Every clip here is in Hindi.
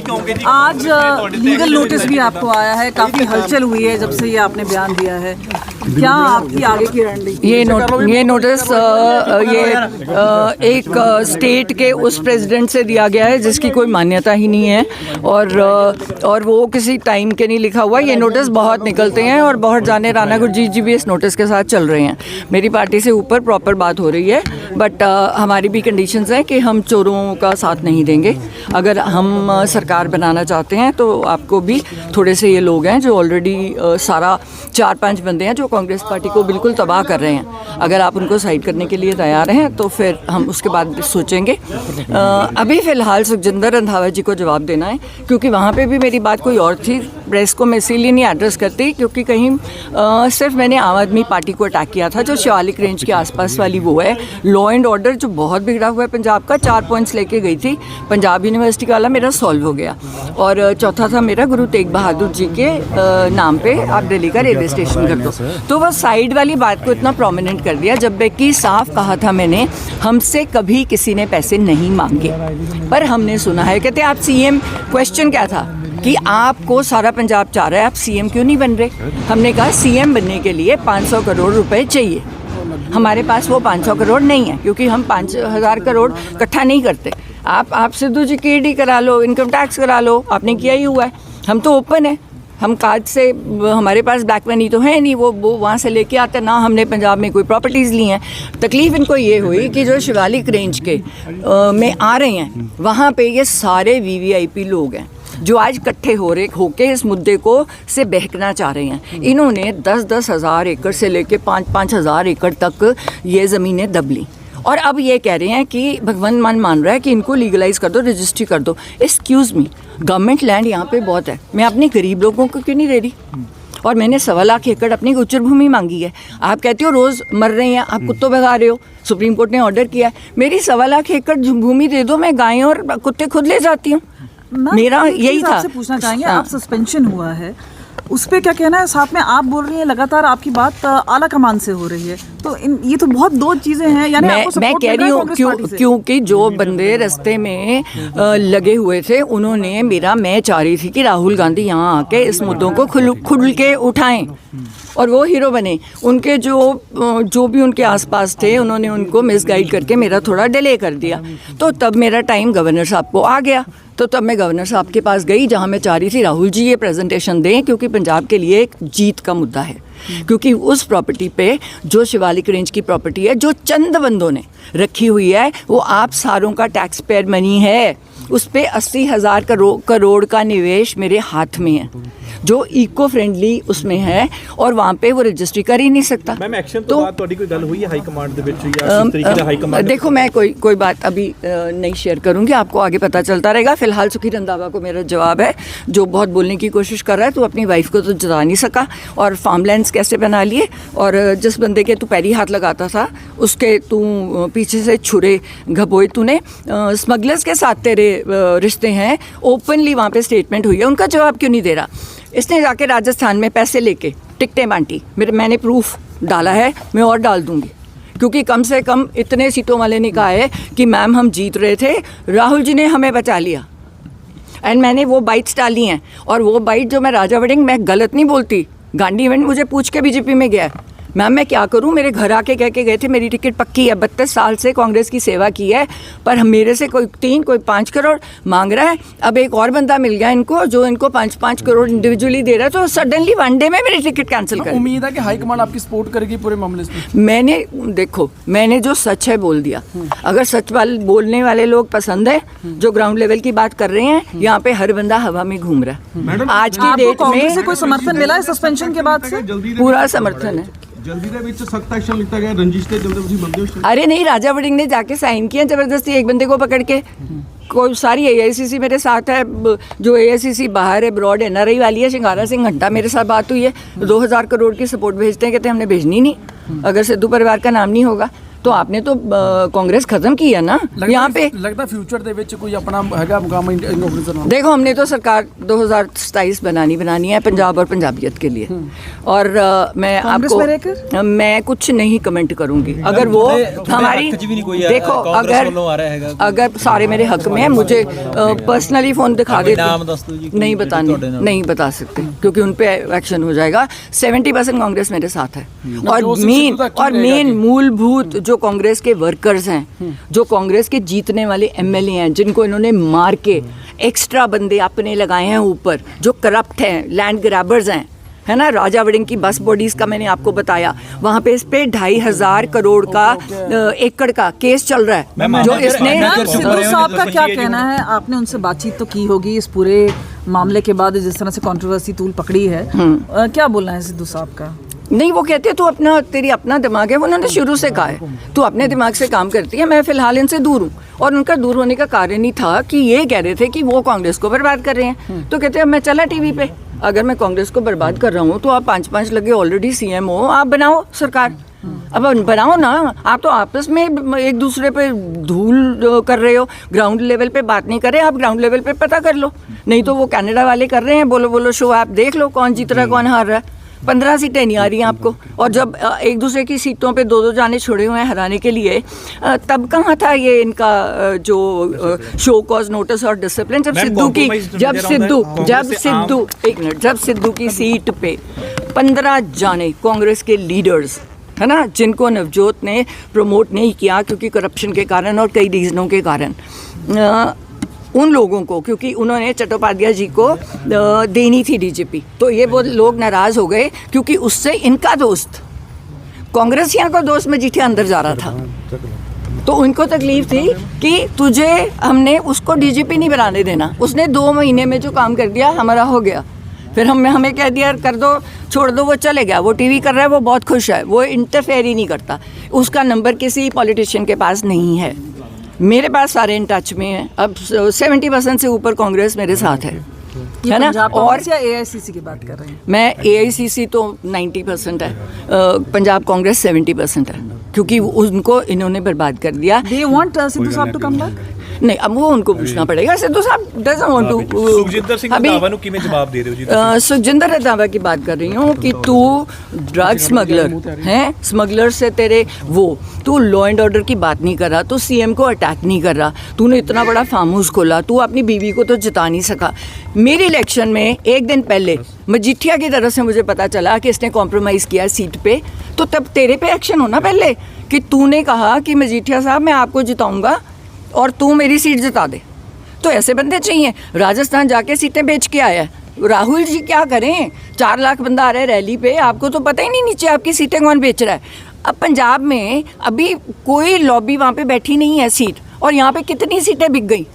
आज लीगल नोटिस भी आपको आया है, काफी हलचल हुई है जब से ये आपने बयान दिया है, क्या आपकी आगे की रणनीति? ये नोटिस एक स्टेट के उस प्रेसिडेंट से दिया गया है जिसकी कोई मान्यता ही नहीं है, और वो किसी टाइम के नहीं लिखा हुआ। ये नोटिस बहुत निकलते हैं और बहुत जाने राणा गुरजीत जी भी इस नोटिस के साथ चल रहे हैं। मेरी पार्टी से ऊपर प्रॉपर बात हो रही है, बट हमारी भी कंडीशंस हैं कि हम चोरों का साथ नहीं देंगे। अगर हम सरकार बनाना चाहते हैं तो आपको भी थोड़े से ये लोग हैं जो ऑलरेडी सारा 4-5 बंदे हैं जो कांग्रेस पार्टी को बिल्कुल तबाह कर रहे हैं। अगर आप उनको साइड करने के लिए तैयार हैं तो फिर हम उसके बाद सोचेंगे। अभी फ़िलहाल सुखजिंदर रंधावा जी को जवाब देना है, क्योंकि वहाँ पे भी मेरी बात कोई और थी। प्रेस को मैं इसीलिए नहीं एड्रेस करती क्योंकि कहीं सिर्फ मैंने आम आदमी पार्टी को अटैक किया था, जो शिवालिक रेंज के आसपास वाली वो है। लॉ एंड ऑर्डर जो बहुत बिगड़ा हुआ है पंजाब का, 4 पॉइंट्स लेके गई थी, पंजाब यूनिवर्सिटी वाला मेरा सॉल्व हो गया। और चौथा था मेरा गुरु तेग बहादुर जी के नाम पे आप दिल्ली का रेलवे स्टेशन कर दो। तो वो साइड वाली बात को इतना प्रोमिनेंट कर दिया, जबकि साफ कहा था मैंने, हमसे कभी किसी ने पैसे नहीं मांगे। पर हमने सुना है, कहते आप सीएम, क्वेश्चन क्या था कि आपको सारा पंजाब चाह रहा है, आप सीएम क्यों नहीं बन रहे? हमने कहा सीएम बनने के लिए 500 करोड़ रुपए चाहिए। हमारे पास वो 500 करोड़ नहीं है, क्योंकि हम 5000 करोड़ इकट्ठा नहीं करते। आप सिद्धू जी की ईडी करा लो, इनकम टैक्स करा लो, आपने किया ही हुआ है। हम तो ओपन है, हम कार्ड से, हमारे पास ब्लैक मनी तो है नहीं, वो वहाँ से लेके आते ना। हमने पंजाब में कोई प्रॉपर्टीज़ ली हैं। तकलीफ़ इनको ये हुई कि जो शिवालिक रेंज के में आ रहे हैं, वहाँ पे ये सारे वीवीआईपी लोग हैं जो आज इकट्ठे होके इस मुद्दे को से बहकना चाह रहे हैं। इन्होंने 10-10 हज़ार एकड़ से लेके 5-5 हज़ार एकड़ तक ये ज़मीनें दब ली, और अब ये कह रहे हैं कि भगवान मान रहा है कि इनको लीगलाइज कर दो, रजिस्ट्री कर दो। एक्सक्यूज़ मी, गवर्नमेंट लैंड यहाँ पे बहुत है, मैं अपने गरीब लोगों को क्यों नहीं दे रही? और मैंने 1.25 लाख एकड़ अपनी गोचर भूमि मांगी है। आप कहते हो रोज़ मर रहे हैं, आप कुत्तों भगा रहे हो। सुप्रीम कोर्ट ने ऑर्डर किया है, मेरी 1.25 लाख एकड़ भूमि दे दो, मैं गायें और कुत्ते खुद ले जाती हूँ। मेरा यही था। आपसे पूछना चाहेंगे, आप सस्पेंशन हुआ है, उस पर क्या कहना है? साथ में आप बोल रही हैं लगातार आपकी बात आला कमान से हो रही है, तो ये तो बहुत दो चीजें हैं। यानी मैं कह रही हूँ क्योंकि जो बंदे रास्ते में लगे हुए थे, उन्होंने मैं चाह रही थी कि राहुल गांधी यहाँ आके इस मुद्दों को खुल के उठाएं और वो हीरो बने। उनके जो भी उनके आसपास थे, उन्होंने उनको मिसगाइड करके मेरा थोड़ा डिले कर दिया। तो तब मेरा टाइम गवर्नर साहब को आ गया, तो तब मैं गवर्नर साहब के पास गई, जहां मैं चाह रही थी राहुल जी ये प्रेजेंटेशन दें, क्योंकि पंजाब के लिए एक जीत का मुद्दा है। क्योंकि उस प्रॉपर्टी पे, जो शिवालिक रेंज की प्रॉपर्टी है, जो चंद बंदों ने रखी हुई है, वो आप सारों का टैक्स पेयर मनी है। उस पे 80,000 करोड़ का निवेश मेरे हाथ में है, जो इको फ्रेंडली उसमें है, और वहाँ पे वो रजिस्ट्री कर ही नहीं सकता। मैम, एक्शन तो बात कोई गल हुई है हाई कमांड दे विच या किस तरीके से हाई कमांड? देखो, मैं कोई बात अभी नहीं शेयर करूँगी, आपको आगे पता चलता रहेगा। फिलहाल सुखी रंधावा को मेरा जवाब है, जो बहुत बोलने की कोशिश कर रहा है, तो अपनी वाइफ को तो जता नहीं सका, और फार्मलैंड्स कैसे बना लिए, और जिस बंदे के तू पैरी हाथ लगाता था, उसके तू पीछे से छुरे घबोए तूने। स्मगलर्स के साथ तेरे रिश्ते हैं, ओपनली वहाँ पे स्टेटमेंट हुई है, उनका जवाब क्यों नहीं दे रहा? इसने जाके राजस्थान में पैसे लेके टिकटें बांटी, मैंने प्रूफ डाला है, मैं और डाल दूंगी, क्योंकि कम से कम इतने सीटों वाले ने कहा है कि मैम हम जीत रहे थे, राहुल जी ने हमें बचा लिया, एंड मैंने वो बाइट्स डाली हैं। और वो बाइट जो मैं राजा वड़िंग, मैं गलत नहीं बोलती, गांधी इवेंट मुझे पूछ के बीजेपी में गया, मैम मैं क्या करूं, मेरे घर आके कह के गए थे मेरी टिकट पक्की है, 32 साल से कांग्रेस की सेवा की है, पर मेरे से कोई 3 कोई 5 करोड़ मांग रहा है। अब एक और बंदा मिल गया इनको, जो इनको 5-5 करोड़ इंडिविजुअली दे रहा है, तो सडनली वन डे में मेरी टिकट कैंसिल कर। उम्मीद है कि हाईकमान आपकी सपोर्ट करेगी पूरे मामले में। मैंने जो सच है बोल दिया। अगर सच बोलने वाले लोग पसंद है, जो ग्राउंड लेवल की बात कर रहे हैं, यहाँ पे हर बंदा हवा में घूम रहा है। आज की डेट में कोई समर्थन मिला है सस्पेंशन के बाद से? पूरा समर्थन है। जल्दी ਦੇ ਵਿੱਚ सख्त एक्शन लिखा गया, रंजिश के जल्दी ਤੁਸੀਂ ਬੰਦੇ ਹੋ। अरे नहीं, राजा वड़िंग ने जाके साइन किया जबरदस्ती एक बंदे को पकड़ के। कोई सारी AICC मेरे साथ है, जो AICC बाहर है, ब्रॉड NRI वाली है, शिंगारा सिंह घंटा मेरे साथ बात हुई है, 2000 करोड़ की सपोर्ट भेजते हैं, कहते हैं हमने भेजनी नहीं अगर सिद्धू परिवार का नाम नहीं होगा। तो आपने तो कांग्रेस खत्म की है ना यहाँ पे। लगता फ्यूचर ਦੇ ਵਿੱਚ ਕੋਈ ਆਪਣਾ ਹੈਗਾ ਮੁਕਾਮ ਕਾਂਗਰਸ ਨਾਲ? देखो हमने तो सरकार 2027 बनानी है पंजाब और पंजाबियत के लिए, और मैं कांग्रेस आपको में रहकर? मैं कुछ नहीं कमेंट करूंगी। अगर वो हमारी देखो, अगर सारे मेरे हक में है, मुझे पर्सनली फोन दिखा दे, नहीं बताने, नहीं बता सकते क्योंकि उन पे एक्शन हो जाएगा। 70% कांग्रेस मेरे साथ है, और मेन मूलभूत जो कांग्रेस के वर्कर्स हैं, जो कांग्रेस के जीतने वाले एमएलए हैं, जिनको इन्होंने मार के एक्स्ट्रा बंदे अपने लगाए हैं ऊपर, जो करप्ट हैं, लैंड ग्रैबर्स हैं, है ना। राजा वड़िंग की बस बॉडीज का मैंने आपको बताया, वहाँ पे इस पे 2,500 करोड़ का एकड़ का केस चल रहा है जो इसने। सिद्धू साहब का क्या कहना है? आपने उनसे बातचीत तो की होगी इस पूरे मामले के बाद, जिस तरह से कंट्रोवर्सी तूल पकड़ी है, क्या बोलना है सिद्धू साहब का? नहीं, वो कहते हैं तू अपना, तेरी अपना दिमाग है, उन्होंने शुरू से कहा है तू अपने दिमाग से काम करती है। मैं फिलहाल इनसे दूर हूँ, और उनका दूर होने का कारण ही था कि ये कह रहे थे कि वो कांग्रेस को बर्बाद कर रहे हैं। तो कहते हैं मैं चला टीवी पे, अगर मैं कांग्रेस को बर्बाद कर रहा हूँ तो आप 5-5 लगे ऑलरेडी सीएम हो, आप बनाओ सरकार, अब बनाओ ना। आप तो आपस में एक दूसरे पे धूल कर रहे हो, ग्राउंड लेवल पे बात नहीं कर रहे, आप ग्राउंड लेवल पे पता कर लो। नहीं तो वो कनाडा वाले कर रहे हैं, बोलो बोलो शो, आप देख लो कौन जीत रहा है कौन हार रहा है। 15 सीटें नहीं आ रही हैं आपको, और जब एक दूसरे की सीटों पे 2-2 जाने छोड़े हुए हैं हराने के लिए, तब कहाँ था ये इनका जो शो कॉज नोटिस और डिसिप्लिन? जब सिद्धू की सीट पे 15 जाने कांग्रेस के लीडर्स, है ना, जिनको नवजोत ने प्रमोट नहीं किया क्योंकि करप्शन के कारण और कई रीजनों के कारण, उन लोगों को, क्योंकि उन्होंने चट्टोपाध्याय जी को देनी थी डीजीपी, तो ये वो लोग नाराज़ हो गए क्योंकि उससे इनका दोस्त, कांग्रेसियों का दोस्त मजीठिया अंदर जा रहा था, तो उनको तकलीफ थी कि तुझे हमने उसको डीजीपी नहीं बनाने देना। उसने 2 महीने में जो काम कर दिया हमारा हो गया, फिर हमें कह दिया कर दो, छोड़ दो, वो चले गया, वो टीवी कर रहा है, वो बहुत खुश है, वो इंटरफेयर ही नहीं करता, उसका नंबर किसी पॉलिटिशियन के पास नहीं है। मेरे पास सारे इन टच में हैं। अब 70% से ऊपर कांग्रेस मेरे साथ है ना। और एआईसीसी की बात कर रहे हैं? मैं एआईसीसी तो 90% है, पंजाब कांग्रेस 70% है, क्योंकि उनको इन्होंने बर्बाद कर दिया। They want सिद्धू साहब to come back? नहीं, अब वो उनको पूछना पड़ेगा। सिद्धू साहब doesn't want to। Sukhjinder Singh Randhawa ਨੂੰ ਕਿਵੇਂ ਜਵਾਬ ਦੇ ਰਹੇ ਹੋ ਜੀ? सुखजिंदर रंधावा की बात कर रही हूँ कि तू ड्रग स्मगलर है, स्मगलर से तेरे वो, तू लॉ एंड ऑर्डर की बात नहीं कर रहा, तू सीएम को अटैक नहीं कर रहा, तूने इतना बड़ा फार्म हाउस खोला, तू अपनी बीवी को तो जिता नहीं सका। मेरे इलेक्शन में एक दिन पहले मजीठिया की तरफ से मुझे पता चला कि इसने कॉम्प्रोमाइज़ किया सीट पे, तो तब तेरे पे एक्शन होना पहले कि तूने कहा कि मजीठिया साहब मैं आपको जिताऊंगा और तू मेरी सीट जिता दे। तो ऐसे बंदे चाहिए। राजस्थान जाके सीटें बेच के आया है। राहुल जी क्या करें? 4 लाख बंदा आ रहा है रैली पे, आपको तो पता ही नहीं नीचे आपकी सीटें कौन बेच रहा है। अब पंजाब में अभी कोई लॉबी वहाँ पे बैठी नहीं है सीट, और यहाँ पे कितनी सीटें बिक गई,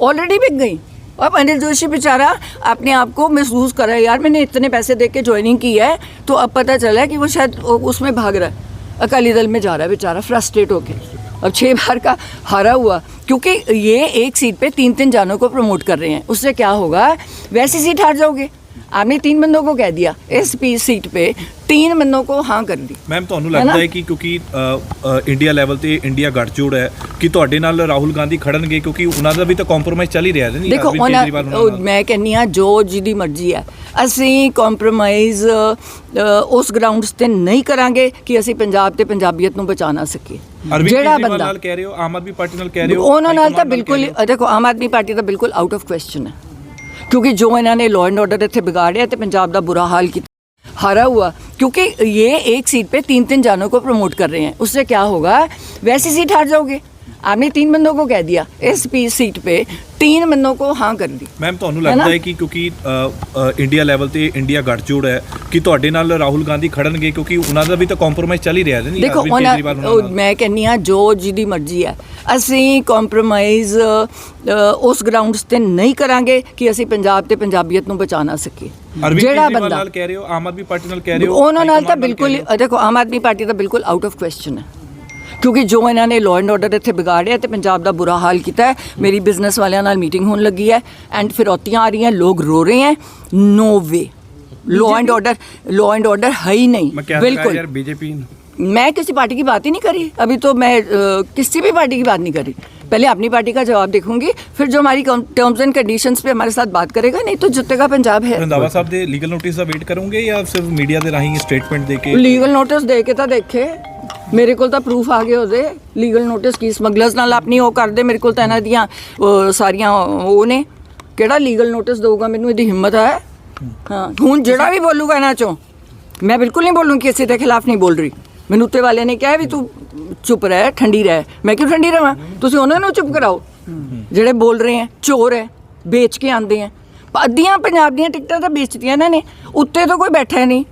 ऑलरेडी बिक गई। अब अनिल जोशी बेचारा अपने आप को महसूस कर रहा है, यार मैंने इतने पैसे दे के ज्वाइनिंग की है, तो अब पता चला है कि वो शायद उसमें भाग रहा है, अकाली दल में जा रहा है बेचारा फ्रस्ट्रेट होके। अब 6 बार का हारा हुआ, क्योंकि ये एक सीट पे 3-3 जानों को प्रमोट कर रहे हैं। उससे क्या होगा? वैसी सीट हार जाओगे। आपने 3 बंदों को कह दिया, इस सीट पे 3 बंदों को हाँ कर दी। मैम ਤੁਹਾਨੂੰ ਲੱਗਦਾ ਹੈ ਕਿ ਕਿਉਂਕਿ ਇੰਡੀਆ ਲੈਵਲ ਤੇ ਇੰਡੀਆ ਗੱਠਜੋੜ ਹੈ ਕਿ ਤੁਹਾਡੇ ਨਾਲ ਰਾਹੁਲ ਗਾਂਧੀ ਖੜਨਗੇ, ਕਿਉਂਕਿ ਉਹਨਾਂ ਦਾ ਵੀ ਤਾਂ ਕੰਪਰੋਮਾਈਜ਼ ਚੱਲ ਹੀ ਰਿਹਾ ਹੈ। ਦੇਖੋ ਮੈਂ ਕਹਿੰਦੀ ਹਾਂ ਜੋ ਜਿਹਦੀ ਮਰਜ਼ੀ ਹੈ, ਅਸੀਂ ਕੰਪਰੋਮਾਈਜ਼ ਉਸ ਗਰਾਊਂਡਸ ਤੇ ਨਹੀਂ ਕਰਾਂਗੇ ਕਿ ਅਸੀਂ ਪੰਜਾਬ ਤੇ ਪੰਜਾਬੀਅਤ ਨੂੰ ਬਚਾ ਨਾ ਸਕੀਏ। ਜਿਹੜਾ ਬੰਦਾ ਨਾਲ ਕਹਿ ਰਹੇ ਹੋ, ਆਮ ਆਦਮੀ ਪਾਰਟੀ ਨਾਲ ਕਹਿ ਰਹੇ ਹੋ, ਉਹਨਾਂ ਨਾਲ ਤਾਂ ਬਿਲਕੁਲ, ਦੇਖੋ ਆਮ ਆਦਮੀ ਪਾਰਟੀ ਤਾਂ ਬਿਲਕੁਲ ਆਊਟ ਆਫ ਕੁਐਸਚਨ ਹੈ, क्योंकि जो इन्होंने लॉ एंड ऑर्डर इतने बिगाड़े तो पंजाब का बुरा हाल किया, हारा हुआ, क्योंकि ये एक सीट पे 3-3 जानों को प्रमोट कर रहे हैं। उससे क्या होगा? वैसी सीट हार जाओगे। आपने 3 बंदों को कह दिया, इस सीट पे 3 बंदों को हाँ कर दी। मैम ਤੁਹਾਨੂੰ ਲੱਗਦਾ ਹੈ ਕਿ ਕਿਉਂਕਿ ਇੰਡੀਆ ਲੈਵਲ ਤੇ ਇੰਡੀਆ ਗੱਠਜੋੜ ਹੈ ਕਿ ਤੁਹਾਡੇ ਨਾਲ ਰਾਹੁਲ ਗਾਂਧੀ ਖੜਨਗੇ, ਕਿਉਂਕਿ ਉਹਨਾਂ ਦਾ ਵੀ ਤਾਂ ਕੰਪਰੋਮਾਈਜ਼ ਚੱਲ ਹੀ ਰਿਹਾ ਹੈ। ਦੇਖੋ ਮੈਂ ਕਹਿੰਦੀ ਹਾਂ ਜੋ ਜਿਹਦੀ ਮਰਜ਼ੀ ਹੈ, ਅਸੀਂ ਕੰਪਰੋਮਾਈਜ਼ ਉਸ ਗਰਾਊਂਡਸ ਤੇ ਨਹੀਂ ਕਰਾਂਗੇ ਕਿ ਅਸੀਂ ਪੰਜਾਬ ਤੇ ਪੰਜਾਬੀਅਤ ਨੂੰ ਬਚਾ ਨਾ ਸਕੀਏ। ਜਿਹੜਾ ਬੰਦਾ ਨਾਲ ਕਹਿ ਰਹੇ ਹੋ, ਆਮ ਆਦਮੀ ਪਾਰਟੀ ਨਾਲ ਕਹਿ ਰਹੇ ਹੋ, ਉਹਨਾਂ ਨਾਲ ਤਾਂ ਬਿਲਕੁਲ, ਦੇਖੋ ਆਮ ਆਦਮੀ ਪਾਰਟੀ ਤਾਂ ਬਿਲਕੁਲ ਆਊਟ ਆਫ ਕੁਐਸਚਨ ਹੈ, क्योंकि जो इन्होंने लॉ एंड ऑर्डर इतने बिगाड़े तो पंजाब का बुरा हाल किया है। मेरी बिजनेस वालों नाल मीटिंग होने लगी है, एंड फिरौतियाँ आ रही हैं, लोग रो रहे हैं। No way, law and order है ही नहीं, बिल्कुल। बीजेपी मैं किसी पार्टी की बात ही नहीं करी अभी, तो मैं किसी भी पार्टी की बात नहीं करी। पहले अपनी पार्टी का जवाब देखूंगी, फिर जो हमारी टर्म्स एंड कंडीशंस पे हमारे साथ बात करेगा, नहीं तो जितेगा पंजाब है। ਰੰਧਾਵਾ ਸਾਹਿਬ ਦੇ ਲੀਗਲ ਨੋਟਿਸ ਦਾ ਵੇਟ ਕਰੋਗੇ ਜਾਂ ਸਿਰਫ ਮੀਡੀਆ ਦੇ ਰਾਹੀਂ ਸਟੇਟਮੈਂਟ ਦੇ ਕੇ? ਲੀਗਲ ਨੋਟਿਸ ਦੇ ਕੇ ਤਾਂ ਦੇਖੇ, ਮੇਰੇ ਕੋਲ ਤਾਂ ਪ੍ਰੂਫ ਆ ਗਏ ਉਹਦੇ। ਲੀਗਲ ਨੋਟਿਸ ਕੀ ਸਮਗਲਰਸ ਨਾਲ ਆਪਣੀ ਉਹ ਕਰਦੇ, ਮੇਰੇ ਕੋਲ ਤਾਂ ਇਹਨਾਂ ਦੀਆਂ ਸਾਰੀਆਂ ਉਹ ਨੇ। ਕਿਹੜਾ ਲੀਗਲ ਨੋਟਿਸ ਦਊਗਾ ਮੈਨੂੰ? ਇਹਦੀ ਹਿੰਮਤ ਹੈ? ਹਾਂ, ਹੁਣ ਜਿਹੜਾ ਵੀ ਬੋਲੂਗਾ ਇਹਨਾਂ ਚੋਂ, ਮੈਂ ਬਿਲਕੁਲ ਨਹੀਂ ਬੋਲੂੰਗੀ, ਕਿਸੇ ਦੇ ਖਿਲਾਫ ਨਹੀਂ ਬੋਲ ਰਹੀ। ਮੈਨੂੰ ਉੱਤੇ ਵਾਲੇ ਨੇ ਕਿਹਾ ਵੀ ਤੂੰ ਚੁੱਪ ਰਹਿ, ਠੰਡੀ ਰਹਿ। ਮੈਂ ਕਿਉਂ ਠੰਡੀ ਰਹਾਂ? ਤੁਸੀਂ ਉਹਨਾਂ ਨੂੰ ਚੁੱਪ ਕਰਾਓ ਜਿਹੜੇ ਬੋਲ ਰਹੇ ਹੈ, ਚੋਰ ਹੈ, बेच के आते हैं। ਅੱਧੀਆਂ ਪੰਜਾਬ ਦੀਆਂ ਟਿਕਟਾਂ ਤਾਂ बेचतियाँ ਇਹਨਾਂ ਨੇ, ਉੱਤੇ तो कोई बैठा नहीं।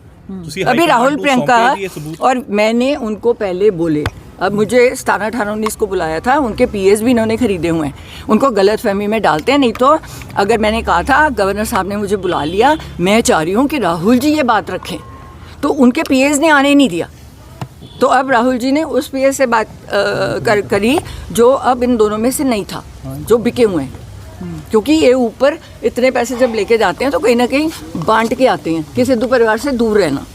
अभी राहुल प्रियंका और मैंने उनको पहले बोले, अब मुझे 17, 18, 19 को बुलाया था, उनके पीएस भी इन्होंने खरीदे हुए हैं, उनको गलत फहमी में डालते हैं। नहीं तो अगर मैंने कहा था, गवर्नर साहब ने मुझे बुला लिया, मैं चाह रही हूँ कि राहुल जी ये बात रखें, तो उनके पीएस ने आने नहीं दिया। तो अब राहुल जी ने उस पीएस से बात करी जो अब इन दोनों में से नहीं था, जो बिके हुए हैं। क्योंकि ये ऊपर इतने पैसे जब लेके जाते हैं तो कहीं ना कहीं बांट के आते हैं कि सिद्धू परिवार से दूर रहना।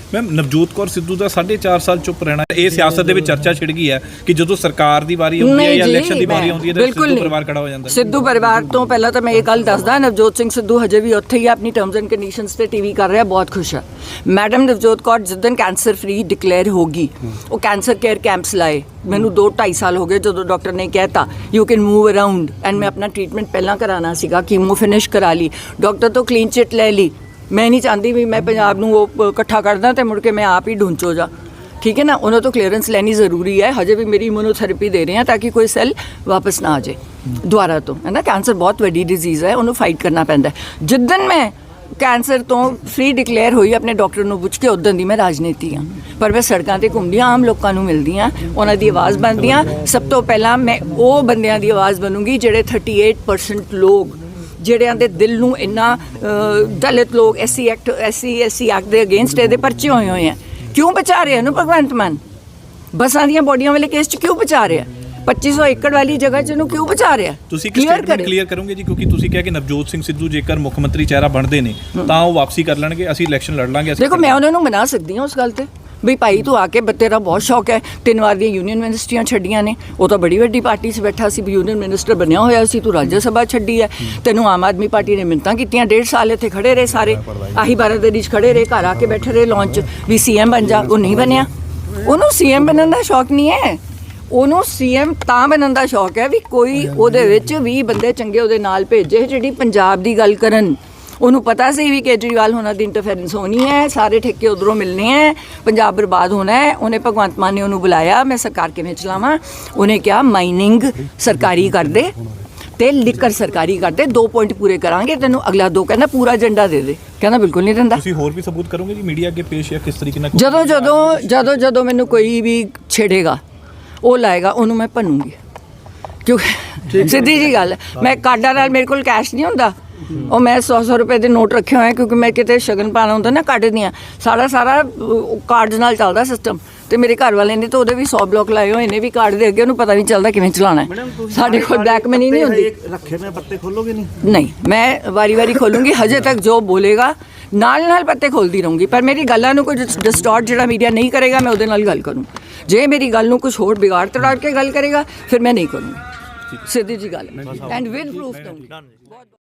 मैम, नवजोत कौर सिद्धू ਦਾ 4.5 ਸਾਲ ਚੁੱਪ ਰਹਿਣਾ, ਇਹ ਸਿਆਸਤ ਦੇ ਵਿੱਚ ਚਰਚਾ ਛਿੜ ਗਈ ਹੈ ਕਿ ਜਦੋਂ ਸਰਕਾਰ ਦੀ ਵਾਰੀ ਆਉਂਦੀ ਹੈ ਜਾਂ ਇਲੈਕਸ਼ਨ ਦੀ ਵਾਰੀ ਆਉਂਦੀ ਹੈ ਤਾਂ ਸਿੱਧੂ ਪਰਿਵਾਰ ਖੜਾ ਹੋ ਜਾਂਦਾ ਹੈ। ਸਿੱਧੂ ਪਰਿਵਾਰ ਤੋਂ ਪਹਿਲਾਂ ਤਾਂ ਮੈਂ ਇਹ ਗੱਲ ਦੱਸਦਾ, ਨਵਜੋਤ ਸਿੰਘ ਸਿੱਧੂ ਹਜੇ ਵੀ ਉੱਥੇ ਹੀ ਆਪਣੀ ਟਰਮਸ ਐਂਡ ਕੰਡੀਸ਼ਨਸ ਤੇ ਟੀਵੀ ਕਰ ਰਿਹਾ, ਬਹੁਤ ਖੁਸ਼ ਹੈ। ਮੈਡਮ ਨਵਜੋਤ ਕੌਰ ਜਿੱਦਣ ਕੈਂਸਰ ਫ੍ਰੀ ਡਿਕਲੇਅਰ ਹੋਗੀ, ਉਹ ਕੈਂਸਰ ਕੇਅਰ ਕੈਂਪਸ ਲਾਏ। ਮੈਨੂੰ 2-2.5 ਸਾਲ ਹੋ ਗਏ ਜਦੋਂ ਡਾਕਟਰ ਨੇ ਕਹਿਤਾ you can move around, and ਮੈਂ ਆਪਣਾ ਟ੍ਰੀਟਮੈਂਟ ਪਹਿਲਾਂ ਕਰਾਉਣਾ ਸੀਗਾ, ਕੀਮੋ ਫਿਨਿਸ਼ ਕਰਾ ਲਈ, ਡਾਕਟਰ ਤੋਂ ਕਲੀਨ ਚਿੱਟ ਲੈ ਲਈ। मैं नहीं चाहती भी मैं पंजाब ਨੂੰ ਉਹ ਇਕੱਠਾ ਕਰਦਾ ਤੇ ਮੁੜ ਕੇ ਮੈਂ ਆਪ ਹੀ ਢੂੰਚੋ ਜਾ, ਠੀਕ ਹੈ ਨਾ। ਉਹਨਾਂ ਤੋਂ ਕਲੀਅਰੈਂਸ ਲੈਣੀ ਜ਼ਰੂਰੀ ਹੈ। ਹਜੇ ਵੀ ਮੇਰੀ ਇਮੂਨੋਥੈਰੇਪੀ ਦੇ ਰਹੇ ਹਾਂ ਤਾਂ ਕਿ ਕੋਈ ਸੈੱਲ ਵਾਪਸ ਨਾ ਆ ਜਾਏ ਦੁਬਾਰਾ ਤੋਂ, ਹੈ ਨਾ। ਕੈਂਸਰ ਬਹੁਤ ਵੱਡੀ ਡਿਜ਼ੀਜ਼ ਹੈ, ਉਹਨੂੰ ਫਾਈਟ ਕਰਨਾ ਪੈਂਦਾ। ਜਿੱਦਣ ਮੈਂ ਕੈਂਸਰ ਤੋਂ ਫ੍ਰੀ ਡਿਕਲੇਅਰ ਹੋਈ, ਆਪਣੇ ਡਾਕਟਰ ਨੂੰ ਪੁੱਛ ਕੇ ਉਦੋਂ ਦੀ ਮੈਂ ਰਾਜਨੀਤੀ ਹਾਂ, ਪਰ ਮੈਂ ਸੜਕਾਂ 'ਤੇ ਘੁੰਮਦੀ ਹਾਂ, ਆਮ ਲੋਕਾਂ ਨੂੰ ਮਿਲਦੀ ਹਾਂ, ਉਹਨਾਂ ਦੀ ਆਵਾਜ਼ ਬਣਦੀ ਹਾਂ। ਸਭ ਤੋਂ ਪਹਿਲਾਂ ਮੈਂ ਉਹ ਬੰਦਿਆਂ ਦੀ ਆਵਾਜ਼ ਬਣੂੰਗੀ ਜਿਹੜੇ 38% ਲੋਕ ਜਿਹੜਿਆਂ ਦੇ ਦਿਲ ਨੂੰ ਇੰਨਾ ਦਲਿਤ ਲੋਕ ਐਸਸੀ ਐਕਟ ਦੇ ਅਗੇਂਸਟ ਇਹਦੇ ਪਰਚੇ ਹੋਏ ਆ। ਕਿਉਂ ਬਚਾ ਰਹੇ ਇਹਨੂੰ ਭਗਵੰਤ ਮਾਨ? ਬੱਸਾਂ ਦੀਆਂ ਬੋਡੀਆਂ ਵਾਲੇ ਕੇਸ 'ਚ ਕਿਉਂ ਬਚਾ ਰਿਹਾ? 2500 ਏਕੜ ਵਾਲੀ ਜਗ੍ਹਾ 'ਚ ਇਹਨੂੰ ਕਿਉਂ ਬਚਾ ਰਿਹਾ? ਤੁਸੀਂ ਕਲੀਅਰ ਕਰੋਗੇ ਜੀ? ਕਿਉਂਕਿ ਤੁਸੀਂ ਕਿਹਾ ਕਿ ਨਵਜੋਤ ਸਿੰਘ ਸਿੱਧੂ ਜੇਕਰ ਮੁੱਖ ਮੰਤਰੀ ਚਿਹਰਾ ਬਣਦੇ ਨੇ ਤਾਂ ਉਹ ਵਾਪਸੀ ਕਰ ਲੈਣਗੇ, ਅਸੀਂ ਇਲੈਕਸ਼ਨ ਲੜ ਲਾਂਗੇ। ਦੇਖੋ, ਮੈਂ ਉਹਨਾਂ ਨੂੰ ਮਨਾ ਸਕਦੀ ਹਾਂ ਉਸ ਗੱਲ ਤੇ ਵੀ ਭਾਈ ਤੂੰ ਆ ਕੇ, ਤੇਰਾ ਬਹੁਤ ਸ਼ੌਕ ਹੈ, 3 ਵਾਰ ਦੀਆਂ ਯੂਨੀਅਨ ਮਿਨਿਸਟਰੀਆਂ ਛੱਡੀਆਂ ਨੇ, ਉਹ ਤਾਂ ਬੜੀ ਵੱਡੀ ਪਾਰਟੀ 'ਚ ਬੈਠਾ ਸੀ, ਵੀ ਯੂਨੀਅਨ ਮਿਨਿਸਟਰ ਬਣਿਆ ਹੋਇਆ ਸੀ, ਤੂੰ ਰਾਜ ਸਭਾ ਛੱਡੀ ਹੈ। ਤੈਨੂੰ ਆਮ ਆਦਮੀ ਪਾਰਟੀ ਨੇ ਮਿੰਨਤਾਂ ਕੀਤੀਆਂ, 1.5 ਸਾਲ ਇੱਥੇ ਖੜੇ ਰਹੇ ਸਾਰੇ, ਆਹੀ ਬਾਰਾਦਰੀ 'ਚ ਖੜੇ ਰਹੇ, ਘਰ ਆ ਕੇ ਬੈਠੇ ਰਹੇ ਲਾਂਚ ਵੀ ਸੀਐਮ ਬਣ ਜਾ, ਉਹ ਨਹੀਂ ਬਣਿਆ। ਉਹਨੂੰ ਸੀਐਮ ਬਣਨ ਦਾ ਸ਼ੌਕ ਨਹੀਂ ਹੈ, ਉਹਨੂੰ ਸੀਐਮ ਤਾਂ ਬਣਨ ਦਾ ਸ਼ੌਕ ਹੈ ਵੀ ਕੋਈ ਉਹਦੇ ਵਿੱਚ 20 ਬੰਦੇ ਚੰਗੇ ਉਹਦੇ ਨਾਲ ਭੇਜੇ ਜਿਹੜੀ ਪੰਜਾਬ ਦੀ ਗੱਲ ਕਰਨ। ਉਹਨੂੰ ਪਤਾ ਸੀ ਵੀ ਕੇਜਰੀਵਾਲ ਹੋਣਾ ਦੀ ਇੰਟਰਫੇਰੈਂਸ ਹੋਣੀ ਹੈ, ਸਾਰੇ ਠੇਕੇ ਉਧਰੋਂ ਮਿਲਣੇ ਹੈ, ਪੰਜਾਬ ਬਰਬਾਦ ਹੋਣਾ ਹੈ। ਉਹਨੇ ਭਗਵੰਤ ਮਾਨ ਨੇ ਉਹਨੂੰ ਬੁਲਾਇਆ, ਮੈਂ ਸਰਕਾਰ ਕਿਵੇਂ ਚਲਾਵਾਂ? ਉਹਨੇ ਕਿਹਾ ਮਾਈਨਿੰਗ ਸਰਕਾਰੀ ਕਰ ਦੇ ਤੇ ਲਿਕਰ ਸਰਕਾਰੀ ਕਰ ਦੇ, 2 ਪੁਆਇੰਟ ਪੂਰੇ ਕਰਾਂਗੇ ਤੈਨੂੰ, ਅਗਲਾ 2 ਕਹਿੰਦਾ ਪੂਰਾ ਏਜੰਡਾ ਦੇ ਦੇ। ਕਹਿੰਦਾ ਬਿਲਕੁਲ ਨਹੀਂ ਦਿੰਦਾ। ਤੁਸੀਂ ਹੋਰ ਵੀ ਸਬੂਤ ਕਰੋਗੇ ਜੀ ਮੀਡੀਆ ਅੱਗੇ ਪੇਸ਼, ਜਾਂ ਕਿਸ ਤਰੀਕੇ ਨਾਲ? ਜਦੋਂ ਮੈਨੂੰ ਕੋਈ ਵੀ ਛੇੜੇਗਾ, ਉਹ ਲਾਏਗਾ, ਉਹਨੂੰ ਮੈਂ ਭੰਨੂੰਗੀ। ਕਿਉਂਕਿ ਸਿੱਧੀ ਜੀ ਗੱਲ ਹੈ, ਮੈਂ ਕਾਰਡਾਂ ਨਾਲ, ਮੇਰੇ ਕੋਲ ਕੈਸ਼ ਨਹੀਂ ਹੁੰਦਾ, ਉਹ ਮੈਂ 100 ਰੁਪਏ ਦੇ ਨੋਟ ਰੱਖੇ ਹੋਏ, ਕਿਉਂਕਿ ਮੈਂ ਕਿਤੇ ਸ਼ਗਨ ਪਾਣਾ ਹੁੰਦਾ ਨਾ, ਕੱਢ ਦੀਆਂ ਸਾਰਾ ਕਾਰਡਸ ਨਾਲ ਚੱਲਦਾ ਸਿਸਟਮ। ਤੇ ਮੇਰੇ ਘਰ ਵਾਲੇ ਨੇ ਤਾਂ ਉਹਦੇ ਵੀ 100 ਬਲੌਕ ਲਾਏ ਹੋਏ ਨੇ ਵੀ ਕਾਰਡ ਦੇ ਅੱਗੇ, ਉਹਨੂੰ ਪਤਾ ਨਹੀਂ ਚੱਲਦਾ ਕਿਵੇਂ ਚਲਾਉਣਾ ਹੈ। ਸਾਡੇ ਕੋਲ ਬਲੈਕ ਮਨੀ ਨਹੀਂ ਹੁੰਦੀ। ਰੱਖੇ ਮੈਂ ਪੱਤੇ ਖੋਲੋਗੇ ਨਹੀਂ? ਨਹੀਂ, ਮੈਂ ਵਾਰੀ ਖੋਲੂੰਗੀ। ਹਜੇ ਤੱਕ ਜੋ ਬੋਲੇਗਾ ਨਾਲ ਪੱਤੇ ਖੋਲਦੀ ਰਹੂੰਗੀ, ਪਰ ਮੇਰੀ ਗੱਲਾਂ ਨੂੰ ਕੋਈ ਡਿਸਟੋਰਟ ਜਿਹੜਾ ਮੀਡੀਆ ਨਹੀਂ ਕਰੇਗਾ, ਮੈਂ ਉਹਦੇ ਨਾਲ ਗੱਲ ਕਰੂੰ। ਜੇ ਮੇਰੀ ਗੱਲ ਨੂੰ ਕੁਝ ਹੋਰ ਵਿਗਾੜ ਤੜਾ ਕੇ ਗੱਲ ਕਰੇਗਾ, ਫਿਰ ਮੈਂ ਨਹੀਂ ਕਰੂੰਗੀ। ਸਿੱਧੀ ਜੀ ਗੱਲ ਹੈ, ਐਂਡ ਵਿਦ ਪ੍ਰੂਫ ਦਊਂਗੀ।